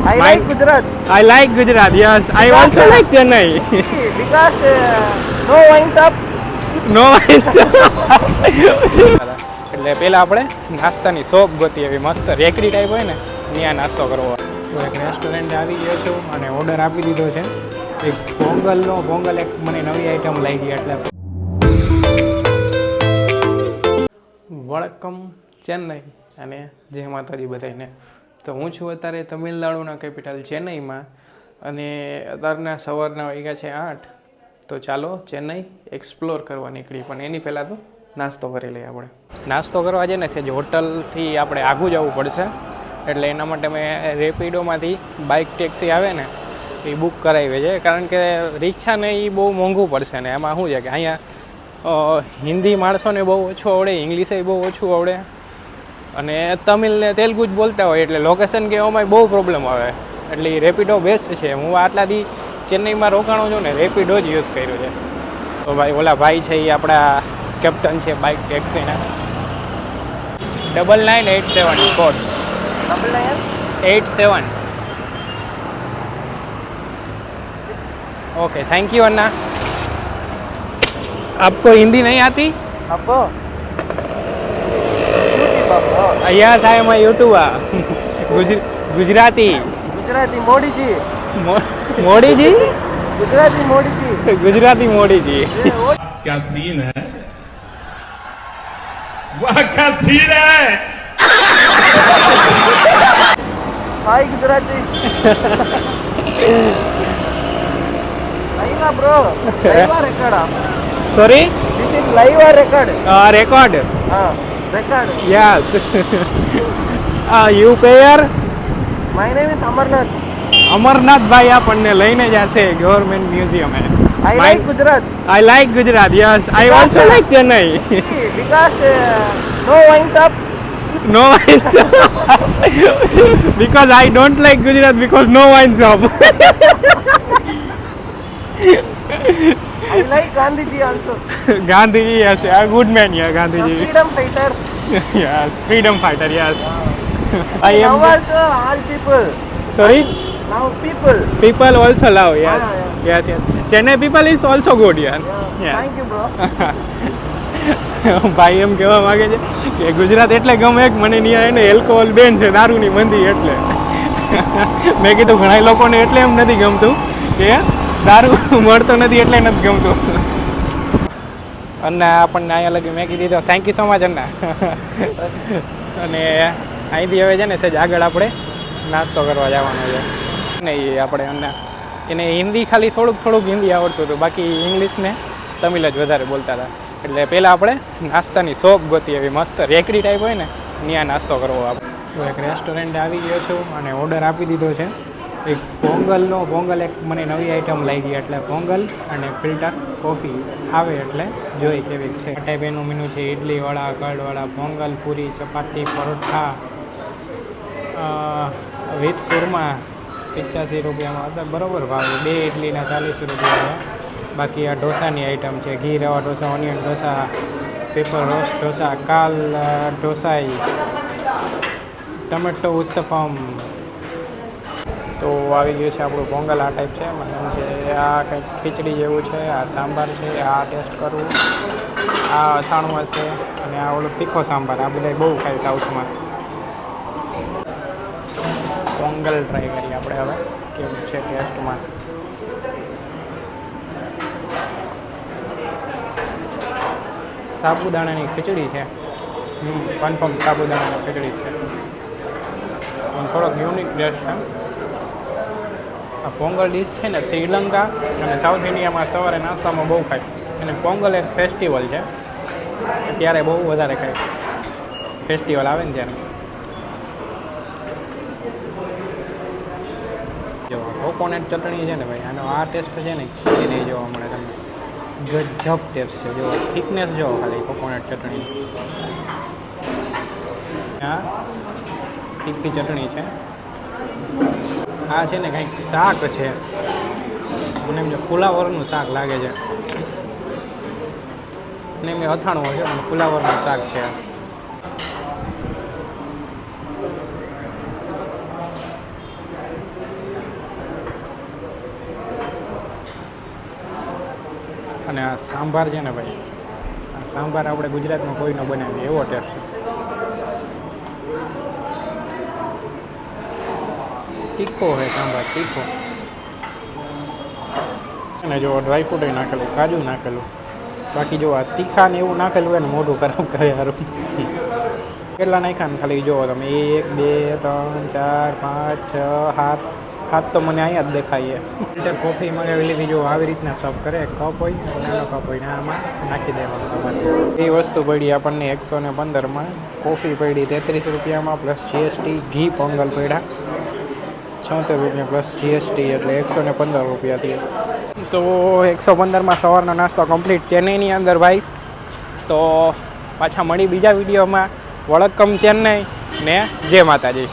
I like Gujarat. I like Gujarat. Yes, I also like Chennai. Because no wine shop. No answer. એટલે પેલા આપણે નાસ્તાની shop ગોતી એવી મસ્ત રેકડી ટાઈપ હોય ને ત્યાં નાસ્તો કરવો. તો એક રેસ્ટોરન્ટ આવી ગયો છું અને ઓર્ડર આપી દીધો છે એક પોંગલ એક મને નવી આઈટમ લાગી એટલે વડક્કમ ચેન્નઈ અને જય માતાજી બધાને. તો હું છું અત્યારે તમિલનાડુના કેપિટલ ચેન્નઈમાં અને અત્યારના સવારના વાગ્યા છે 8. તો ચાલો ચેન્નઈ એક્સપ્લોર કરવા નીકળી, પણ એની પહેલાં તો નાસ્તો કરી લઈએ. આપણે નાસ્તો કરવા જઈએ ને જે હોટલથી આપણે આઘું જવું પડશે એટલે એના માટે મેં રેપિડોમાંથી બાઇક ટેક્સી આવે ને એ બુક કરાવી છે, કારણ કે રિક્ષાને એ બહુ મોંઘું પડશે ને એમાં શું છે કે અહીંયા હિન્દી માણસોને બહુ ઓછું આવડે, ઇંગ્લિશે બહુ ઓછું આવડે અને તમિલ ને તેલુગુ જ બોલતા હોય એટલે લોકેશન કહેવામાં બહુ પ્રોબ્લેમ આવે. એટલે એ રેપિડો બેસ્ટ છે. હું આટલાથી ચેન્નઈમાં રોકાણો છું ને રેપિડો જ યુઝ કર્યો છે. તો ભાઈ ઓલા ભાઈ છે એ આપણા કેપ્ટન છે બાઇક ટેક્સીના. 9987 કોડ 9987. ओके, थैंक यू अन्ना. आपको हिंदी नहीं आती? आपको yes I am a YouTuber. Gujarati Modi ji. Modi ji. Gujarati Modi ji. क्या सीन है, वाह क्या सीन है. हाय Gujarati. live bro. live record. Sorry? This is live or record? Record. Record. Yes. You player? My name is Amarnath. Amarnath ભાઈ આપણને લઈને જશે government museum. I like Gujarat. I like Gujarat. Yes, I also like Chennai. Because no wine shop. No wine shop. Because I don't like Gujarat because no wine shop. I like Gandhiji also. Gandhiji, yes, a good man, yeah, Gandhiji. Freedom fighter. Yes, freedom fighter, yes. I Now am. also all people. Sorry? Now people. People also love, yes. Yeah. Yes, yes. Chennai people is also good, yeah. Yes. Thank you bro. ભાઈ એમ કહેવા માગે છે કે ગુજરાત એટલે ગમે કે મને ત્યાં એને એલ્કોહોલ બેન છે, દારૂની મંદી એટલે. મેં કીધું ઘણા લોકોને એટલે એમ નથી ગમતું કે દારૂ મળતો નથી એટલે નથી ગમતું. અને આપણને અહીંયા લગી મેં કીધી તો thank you so much Anna. અને અહીંથી હવે છે ને સહેજ આગળ આપણે નાસ્તો કરવા જવાનો છે ને એ આપણે અન્ના એને હિન્દી ખાલી થોડુંક હિન્દી આવડતું હતું, બાકી ઇંગ્લિશ ને તમિલ જ વધારે બોલતા હતા. એટલે પહેલાં આપણે નાસ્તાની શોપ ગોતી એવી મસ્ત રેકડી ટાઈપ હોય ને ત્યાં નાસ્તો કરવો. આપણે તો એક રેસ્ટોરન્ટ આવી ગયો છું અને ઓર્ડર આપી દીધો છે એક પોંગલ એક મને નવી આઈટમ લાગી એટલે પોંગલ અને ફિલ્ટર કોફી આવે એટલે જોઈ કેવી છે. આ ટાઈપ એનું મેનુ છે ઇડલીવાળા, કડવાળા, પોંગલ, પૂરી, ચપાતી, પરોઠા વિથ કુરમા 85 રૂપિયામાં હતા, બરાબર ભાવ. 2 ઇડલીના 40 રૂપિયા. બાકી આ ઢોસાની આઈટમ છે, ઘી રવા dosa, onion dosa, paper roast dosa, કાલ ઢોસાઈ, ટમેટો ઉત્તપમ. તો આવી ગયું છે આપણું પોંગલ. આ ટાઈપ છે મને છે. આ કંઈક ખીચડી જેવું છે, આ સાંભાર છે, આ ટેસ્ટ કરવું, આ અથાણું હશે અને આ ઓલો તીખો સાંભાર. આ બધા બહુ ખાય સાઉથમાં. પોંગલ ટ્રાય કરીએ આપણે હવે કેવું છે ટેસ્ટમાં. સાબુદાણાની ખીચડી છે, કન્ફર્મ સાબુદાણાની ખીચડી છે. થોડોક યુનિક ટેસ્ટ છે. આ પોંગલ ડીશ છે ને શ્રીલંકા અને સાઉથ ઇન્ડિયામાં સવારે નાસ્તામાં બહુ ખાય. અને પોંગલ એક ફેસ્ટિવલ છે ત્યારે બહુ વધારે ખાય, ફેસ્ટિવલ આવે ને ત્યારે. જો કોકોનટ ચટણી છે ને ભાઈ, આનો આ ટેસ્ટ છે ને ખીચડી નહીં જોવા મળે તમને. ગજબ ટેસ્ટ છે. જો થિકનેસ જો ખાલી કોકોનટ ચટણી. આ તીખી ચટણી છે. આ છે ને કંઈક શાક છે, મને એમ ફુલાવરનું શાક લાગે છે. ને મેં અથાણું હોય છે પણ ફુલાવરનું શાક છે. અને આ સાંભાર છે ને ભાઈ, આ સાંભાર આપણે ગુજરાતમાં કોઈ ન બનાવીએ એવો ટેસ્ટ છે. તીખો હોય સાંભાર, તીખો. અને જો ડ્રાયફ્રૂટ નાખેલું, કાજુ નાખેલું. બાકી જો આ તીખા ને એવું નાખેલું હોય ને મોઢું ખરાબ કરે સારું. કેટલા નાખ્યા ને ખાલી જુઓ તમે, 1 2 3 4 5 6 7 તો મને અહીંયા જ દેખાય. ફિલ્ટર કોફી મંગાવી લીધી. જો આવી રીતના સર્વ કરે, એક કપ હોય, નાનો કપ હોય ને આમાં નાખી દેવાનું તમારે. એ વસ્તુ પડી આપણને 115માં. કોફી પડી 33 રૂપિયામાં પ્લસ જીએસટી. ઘી પોંગલ પડ્યા 76 રૂપિયા પ્લસ જીએસટી, એટલે 115 રૂપિયા થયા. તો 115માં સવારનો નાસ્તો કમ્પ્લીટ ચેન્નઈની અંદર ભાઈ. તો પાછા મળી બીજા વિડીયોમાં. વળકમ ચેન્નઈ ને જય માતાજી.